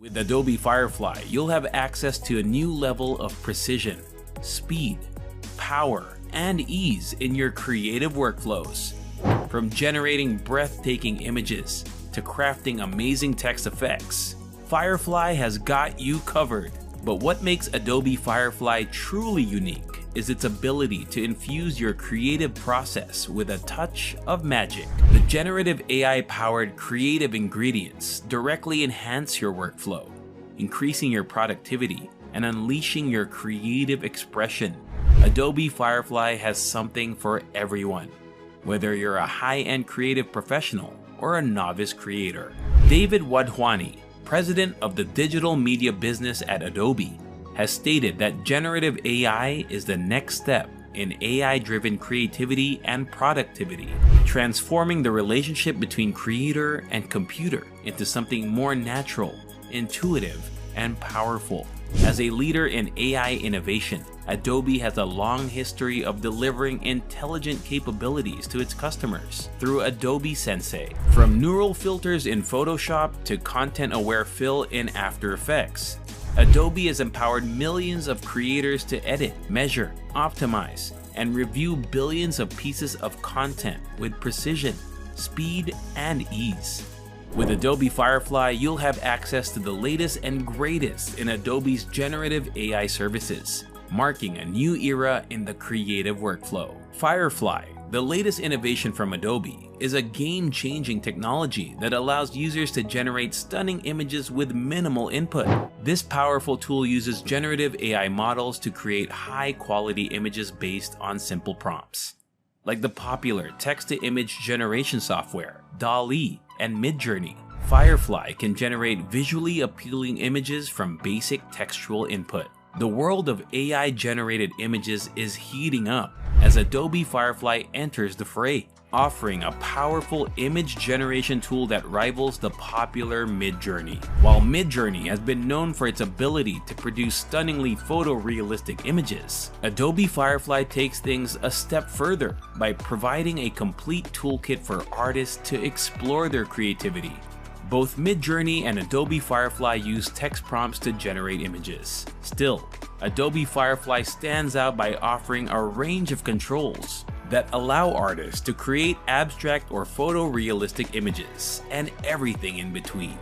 With Adobe Firefly, you'll have access to a new level of precision, speed, power, and ease in your creative workflows. From generating breathtaking images to crafting amazing text effects, Firefly has got you covered. But what makes Adobe Firefly truly unique is its ability to infuse your creative process with a touch of magic. The generative AI-powered creative ingredients directly enhance your workflow, increasing your productivity and unleashing your creative expression. Adobe Firefly has something for everyone, whether you're a high-end creative professional or a novice creator. David Wadhwani, president of the digital media business at Adobe, has stated that generative AI is the next step in AI-driven creativity and productivity, transforming the relationship between creator and computer into something more natural, intuitive, and powerful. As a leader in AI innovation, Adobe has a long history of delivering intelligent capabilities to its customers through Adobe Sensei. From neural filters in Photoshop to content-aware fill in After Effects, Adobe has empowered millions of creators to edit, measure, optimize, and review billions of pieces of content with precision, speed, and ease. With Adobe Firefly, you'll have access to the latest and greatest in Adobe's generative AI services, marking a new era in the creative workflow. Firefly, the latest innovation from Adobe, is a game-changing technology that allows users to generate stunning images with minimal input. This powerful tool uses generative AI models to create high-quality images based on simple prompts. Like the popular text-to-image generation software, DALL-E and Midjourney, Firefly can generate visually appealing images from basic textual input. The world of AI-generated images is heating up as Adobe Firefly enters the fray, offering a powerful image generation tool that rivals the popular Midjourney. While Midjourney has been known for its ability to produce stunningly photorealistic images, Adobe Firefly takes things a step further by providing a complete toolkit for artists to explore their creativity. Both Midjourney and Adobe Firefly use text prompts to generate images. Still, Adobe Firefly stands out by offering a range of controls that allow artists to create abstract or photorealistic images and everything in between.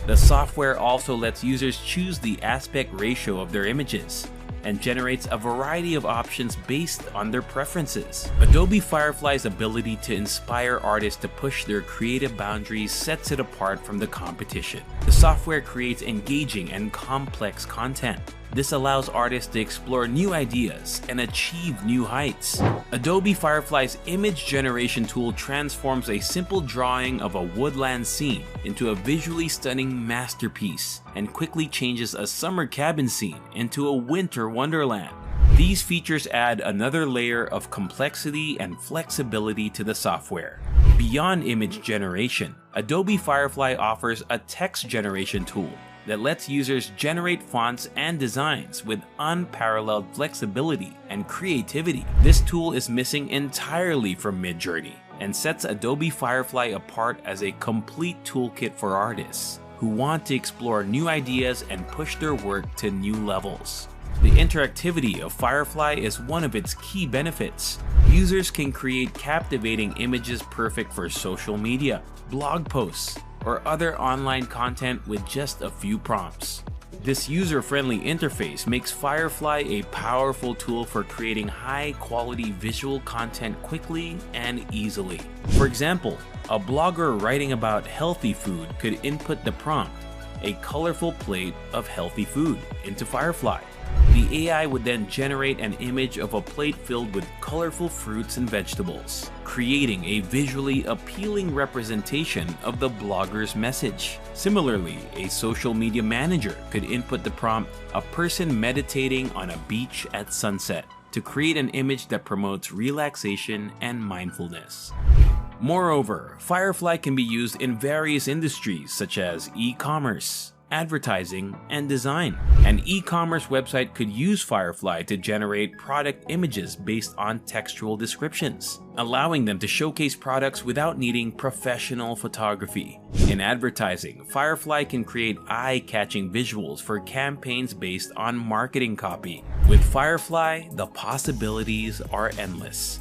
The software also lets users choose the aspect ratio of their images and generates a variety of options based on their preferences. Adobe Firefly's ability to inspire artists to push their creative boundaries sets it apart from the competition. The software creates engaging and complex content. This allows artists to explore new ideas and achieve new heights. Adobe Firefly's image generation tool transforms a simple drawing of a woodland scene into a visually stunning masterpiece and quickly changes a summer cabin scene into a winter wonderland. These features add another layer of complexity and flexibility to the software. Beyond image generation, Adobe Firefly offers a text generation tool that lets users generate fonts and designs with unparalleled flexibility and creativity. This tool is missing entirely from Midjourney and sets Adobe Firefly apart as a complete toolkit for artists who want to explore new ideas and push their work to new levels. The interactivity of Firefly is one of its key benefits. Users can create captivating images perfect for social media, blog posts, or other online content with just a few prompts. This user-friendly interface makes Firefly a powerful tool for creating high-quality visual content quickly and easily. For example, a blogger writing about healthy food could input the prompt, "a colorful plate of healthy food," into Firefly. The AI would then generate an image of a plate filled with colorful fruits and vegetables, creating a visually appealing representation of the blogger's message. Similarly, a social media manager could input the prompt, "a person meditating on a beach at sunset," to create an image that promotes relaxation and mindfulness. Moreover, Firefly can be used in various industries such as e-commerce, advertising, and design. An e-commerce website could use Firefly to generate product images based on textual descriptions, allowing them to showcase products without needing professional photography. In advertising, Firefly can create eye-catching visuals for campaigns based on marketing copy. With Firefly, the possibilities are endless.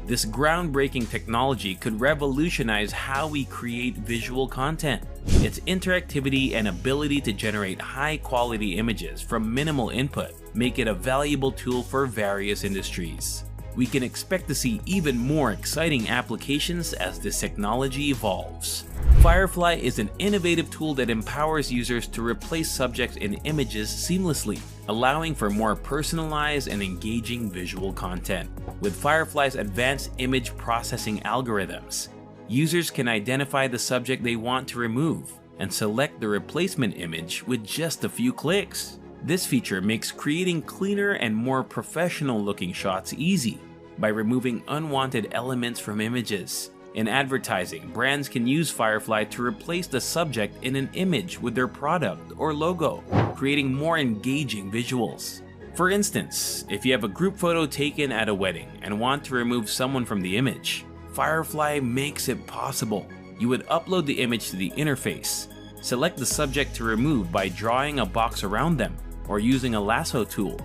This groundbreaking technology could revolutionize how we create visual content. Its interactivity and ability to generate high-quality images from minimal input make it a valuable tool for various industries. We can expect to see even more exciting applications as this technology evolves. Firefly is an innovative tool that empowers users to replace subjects in images seamlessly, allowing for more personalized and engaging visual content. With Firefly's advanced image processing algorithms, users can identify the subject they want to remove and select the replacement image with just a few clicks. This feature makes creating cleaner and more professional-looking shots easy by removing unwanted elements from images. In advertising, brands can use Firefly to replace the subject in an image with their product or logo, creating more engaging visuals. For instance, if you have a group photo taken at a wedding and want to remove someone from the image, Firefly makes it possible. You would upload the image to the interface, select the subject to remove by drawing a box around them or using a lasso tool,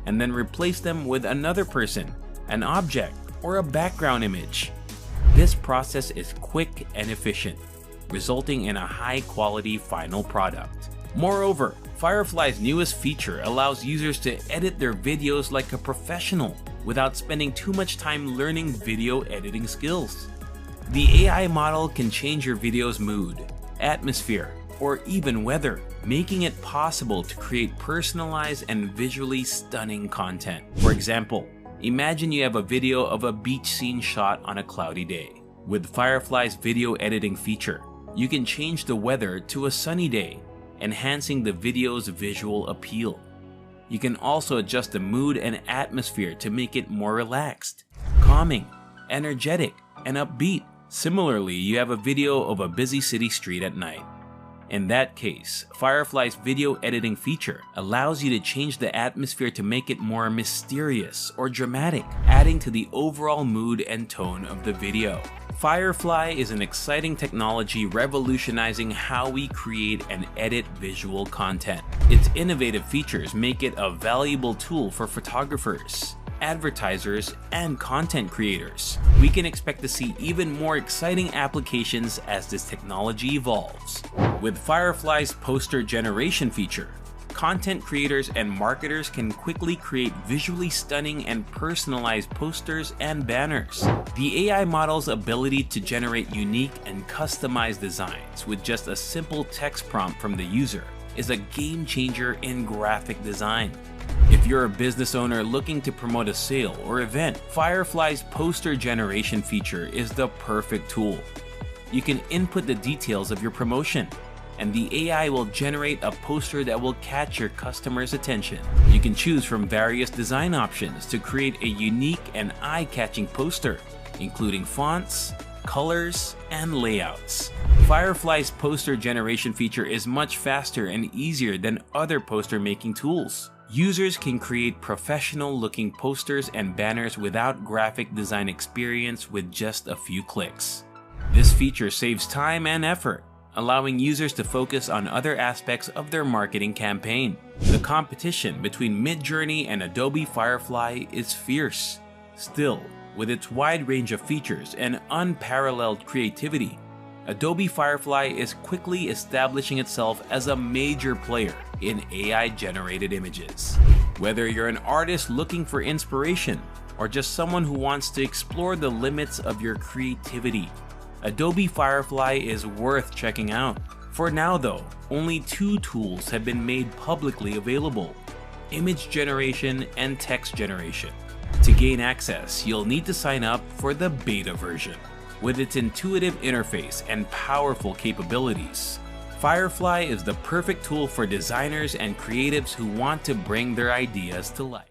and then replace them with another person, an object, or a background image. This process is quick and efficient, resulting in a high-quality final product. Moreover, Firefly's newest feature allows users to edit their videos like a professional without spending too much time learning video editing skills. The AI model can change your video's mood, atmosphere, or even weather, making it possible to create personalized and visually stunning content. For example, imagine you have a video of a beach scene shot on a cloudy day. With Firefly's video editing feature, you can change the weather to a sunny day, enhancing the video's visual appeal. You can also adjust the mood and atmosphere to make it more relaxed, calming, energetic, and upbeat. Similarly, you have a video of a busy city street at night. In that case, Firefly's video editing feature allows you to change the atmosphere to make it more mysterious or dramatic, adding to the overall mood and tone of the video. Firefly is an exciting technology revolutionizing how we create and edit visual content. Its innovative features make it a valuable tool for photographers, advertisers, and content creators. We can expect to see even more exciting applications as this technology evolves. With Firefly's poster generation feature, content creators and marketers can quickly create visually stunning and personalized posters and banners. The AI model's ability to generate unique and customized designs with just a simple text prompt from the user is a game changer in graphic design. If you're a business owner looking to promote a sale or event, Firefly's poster generation feature is the perfect tool. You can input the details of your promotion, and the AI will generate a poster that will catch your customer's attention. You can choose from various design options to create a unique and eye-catching poster, including fonts, colors, and layouts. Firefly's poster generation feature is much faster and easier than other poster making tools. Users can create professional-looking posters and banners without graphic design experience with just a few clicks. This feature saves time and effort, allowing users to focus on other aspects of their marketing campaign. The competition between Midjourney and Adobe Firefly is fierce. Still, with its wide range of features and unparalleled creativity, Adobe Firefly is quickly establishing itself as a major player in AI-generated images. Whether you're an artist looking for inspiration or just someone who wants to explore the limits of your creativity, Adobe Firefly is worth checking out. For now though, only 2 tools have been made publicly available: image generation and text generation. To gain access, you'll need to sign up for the beta version. With its intuitive interface and powerful capabilities, Firefly is the perfect tool for designers and creatives who want to bring their ideas to life.